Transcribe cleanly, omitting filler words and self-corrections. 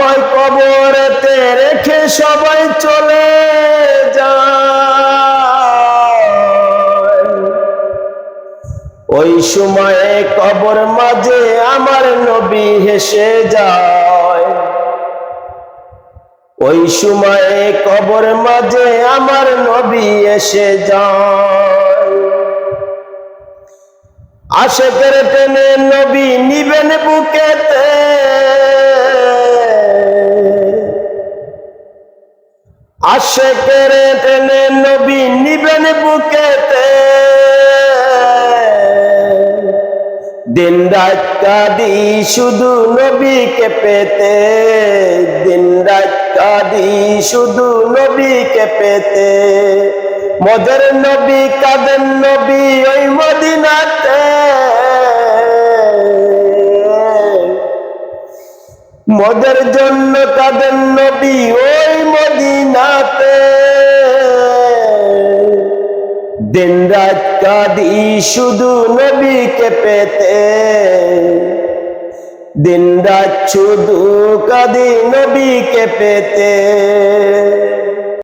আমায় কবরেতে রেখে সবাই চলে যায়, ওই সময়ে কবর মাঝে আমার নবী হেসে যায়। ওই সময়ে কবর মাঝে আমার নবী এসে যায়। আশেকের টেনে নবী নিবেন বুকেতে, আশেকের টেনে নবী নিবেন বুকেতে, দিন রাত কাঁদি শুধু নবীকে পেতে, দিন রাত কাঁদি শুধু নবীকে পেতে। মদের নবী কাঁদেন নবী ওই মদিনাতে, মদের জন্য কাঁদেন নবী ওই মদিনাতে। দিন রাত কাঁদি শুধু নবীকে পেতে, দিন রাত শুধু কাঁদি নবীকে পেতে।